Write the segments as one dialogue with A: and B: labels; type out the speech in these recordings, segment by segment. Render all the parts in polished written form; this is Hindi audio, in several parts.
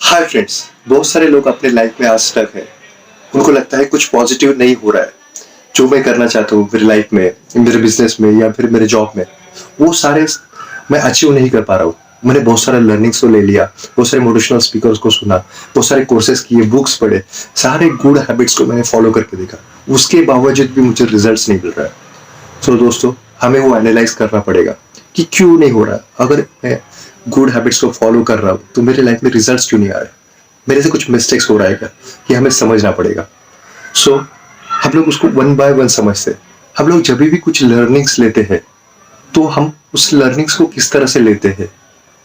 A: हाय फ्रेंड्स, बहुत सारे लोग अपने लाइफ में आज स्टक है। उनको लगता है कुछ पॉजिटिव नहीं हो रहा है। जो मैं करना चाहता हूँ मेरी लाइफ में, मेरे बिजनेस में या फिर मेरे जॉब में, वो सारे मैं अचीव नहीं कर पा रहा हूँ। मैंने बहुत सारे लर्निंग्स को ले लिया, बहुत सारे मोटिवेशनल स्पीकर्स को सुना, बहुत सारे कोर्सेज किए, बुक्स पढ़े, सारे गुड हैबिट्स को मैंने फॉलो करके देखा। उसके बावजूद भी मुझे रिजल्ट्स नहीं मिल रहा है। तो दोस्तों, हमें वो एनालाइज करना पड़ेगा कि क्यों नहीं हो रहा। अगर मैं गुड हैबिट्स को फॉलो कर रहा हूँ तो मेरे लाइफ में रिजल्ट्स क्यों नहीं आ रहे, मेरे से कुछ मिस्टेक्स हो रहा है क्या, ये हमें समझना पड़ेगा। सो हम लोग उसको वन बाय वन समझते हैं। हम लोग जब भी कुछ लर्निंग्स लेते हैं तो हम उस लर्निंग्स को किस तरह से लेते हैं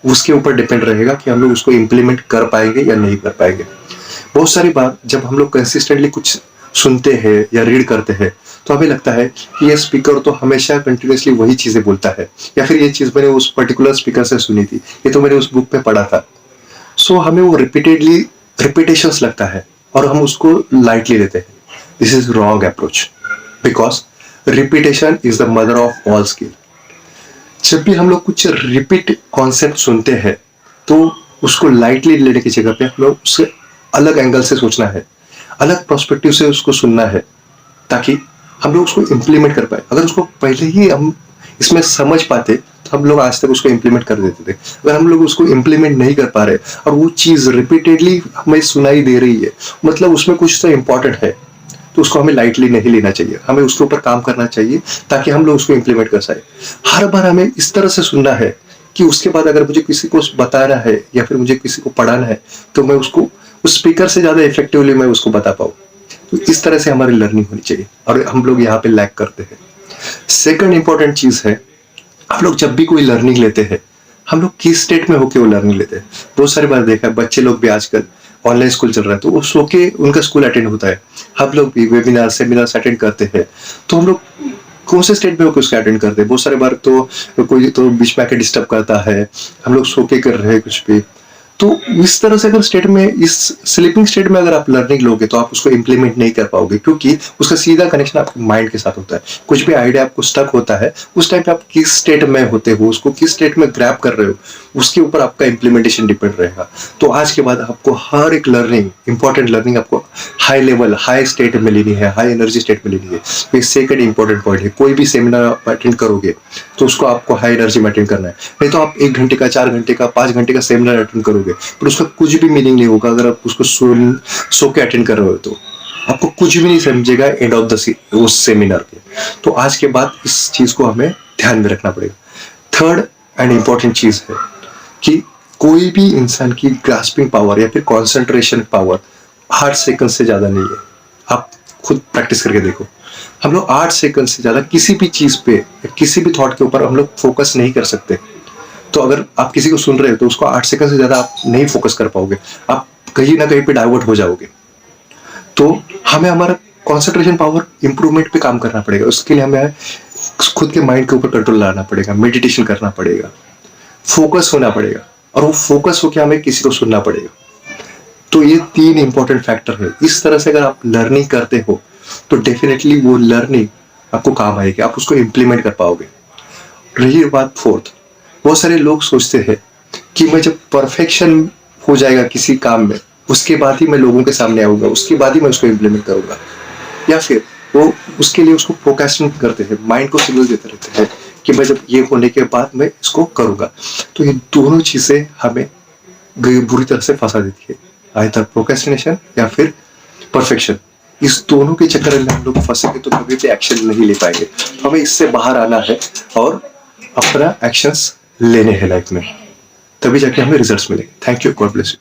A: उसके ऊपर डिपेंड रहेगा कि हम लोग उसको इम्प्लीमेंट कर पाएंगे या नहीं कर पाएंगे। बहुत सारी बार जब हम लोग कंसिस्टेंटली कुछ सुनते हैं या रीड करते हैं तो हमें लगता है कि ये स्पीकर तो हमेशा कंटिन्यूसली वही चीजें बोलता है, या फिर ये चीज मैंने उस पर्टिकुलर स्पीकर से सुनी थी, ये तो मैंने उस बुक में पढ़ा था। सो हमें वो रिपीटेडली रिपीटेशंस लगता है और हम उसको लाइटली लेते हैं। This is wrong approach, because repetition is the mother of all skill. जब भी हम लोग कुछ रिपीट कॉन्सेप्ट सुनते हैं तो उसको लाइटली लेने की जगह पे हम लोग उससे अलग एंगल से सोचना है, अलग पर्सपेक्टिव से उसको सुनना है, ताकि हम लोग उसको इम्प्लीमेंट कर पाए। अगर उसको पहले ही हम इसमें समझ पाते तो हम लोग आज तक उसको इम्प्लीमेंट कर देते थे। अगर हम लोग उसको इम्प्लीमेंट नहीं कर पा रहे और वो चीज रिपीटेडली हमें सुनाई दे रही है, मतलब उसमें कुछ तो इम्पोर्टेंट है, तो उसको हमें लाइटली नहीं लेना चाहिए। हमें उसके ऊपर काम करना चाहिए ताकि हम लोग उसको इम्प्लीमेंट कर सके। हर बार हमें इस तरह से सुनना है कि उसके बाद अगर मुझे किसी को बताना है या फिर मुझे किसी को पढ़ाना है तो मैं उसको उस स्पीकर से ज्यादा इफेक्टिवली मैं उसको बता पाऊँ। तो इस तरह से हमारी लर्निंग होनी चाहिए और हम लोग यहाँ पे लैक करते हैं। सेकंड इंपॉर्टेंट चीज है, हम लोग जब भी कोई लर्निंग लेते हैं हम लोग किस स्टेट में होके वो लर्निंग लेते हैं। बहुत सारी बार देखा है, बच्चे लोग भी आजकल ऑनलाइन स्कूल चल रहा है तो वो सो के उनका स्कूल अटेंड होता है। हम लोग भी वेबिनार सेमिनार्स अटेंड करते हैं तो हम लोग कौन से स्टेट में होकर उसको अटेंड करते हैं। बहुत सारे बार तो कोई तो बीच में आके डिस्टर्ब करता है, हम लोग सो के कर रहे हैं कुछ भी। तो इस तरह से अगर स्टेट में, इस स्लीपिंग स्टेट में अगर आप लर्निंग लोगे तो आप उसको इम्प्लीमेंट नहीं कर पाओगे, क्योंकि उसका सीधा कनेक्शन आपके माइंड के साथ होता है। कुछ भी आइडिया आपको स्टक होता है उस टाइम पे आप किस स्टेट में होते हो, उसको किस स्टेट में ग्रैब कर रहे हो, उसके ऊपर आपका इम्प्लीमेंटेशन डिपेंड रहेगा। तो आज के बाद आपको हर एक लर्निंग, इंपॉर्टेंट लर्निंग आपको हाई लेवल, हाई स्टेट में लेनी है, हाई एनर्जी स्टेट में लेनी है। तो ये सेकंड इंपॉर्टेंट पॉइंट है। कोई भी सेमिनार आप अटेंड करोगे तो उसको आपको हाई एनर्जी में अटेंड करना है। नहीं तो आप 1 घंटे का, 4 घंटे का, 5 घंटे का सेमिनार अटेंड करोगे पर उसका कुछ भी मीनिंग नहीं होगा। अगर आप उसको सो के अटेंड कर रहे हो तो आपको कुछ भी नहीं समझेगा एंड ऑफ द उस सेमिनार के। तो आज के बाद इस चीज को हमें ध्यान में रखना पड़ेगा। थर्ड एंड इंपॉर्टेंट चीज है कि कोई भी इंसान की ग्रास्पिंग पावर या फिर कॉन्सेंट्रेशन पावर 8 सेकंड से ज्यादा नहीं है। आप खुद प्रैक्टिस करके देखो, हम लोग 8 सेकंड से ज्यादा किसी भी चीज पे, किसी भी थॉट के ऊपर हम लोग फोकस नहीं कर सकते। तो अगर आप किसी को सुन रहे हो तो उसको 8 सेकंड से ज्यादा आप नहीं फोकस कर पाओगे, आप कहीं ना कहीं पे डाइवर्ट हो जाओगे। तो हमें हमारा कॉन्सेंट्रेशन पावर इंप्रूवमेंट पे काम करना पड़ेगा। उसके लिए हमें खुद के माइंड के ऊपर कंट्रोल लाना पड़ेगा, मेडिटेशन करना पड़ेगा, फोकस होना पड़ेगा, और वो फोकस होकर हमें किसी को सुनना पड़ेगा। तो ये 3 इंपॉर्टेंट फैक्टर है। इस तरह से अगर आप लर्निंग करते हो तो डेफिनेटली वो लर्निंग आपको काम आएगी, आप उसको इम्प्लीमेंट कर पाओगे। रही बात फोर्थ, बहुत सारे लोग सोचते हैं कि मैं जब परफेक्शन हो जाएगा किसी काम में उसके बाद ही मैं लोगों के सामने आऊंगा, उसके बाद ही मैं उसको इम्प्लीमेंट करूंगा, या फिर वो उसके लिए उसको प्रोक्रेस्टिनेट करते हैं, माइंड को सिग्नल देते रहते हैं कि मैं जब ये होने के बाद मैं इसको करूंगा। तो ये दोनों चीजें हमें बुरी तरह से फंसा देती है, आइदर प्रोक्रेस्टिनेशन या फिर परफेक्शन। इस दोनों के चक्कर में हम लोग फंसेंगे तो कभी भी एक्शन नहीं ले पाएंगे। तो हमें इससे बाहर आना है और अपना एक्शंस लेने हैं लाइफ में, तभी जाके हमें रिजल्ट्स मिलेंगे। Thank you, God bless you.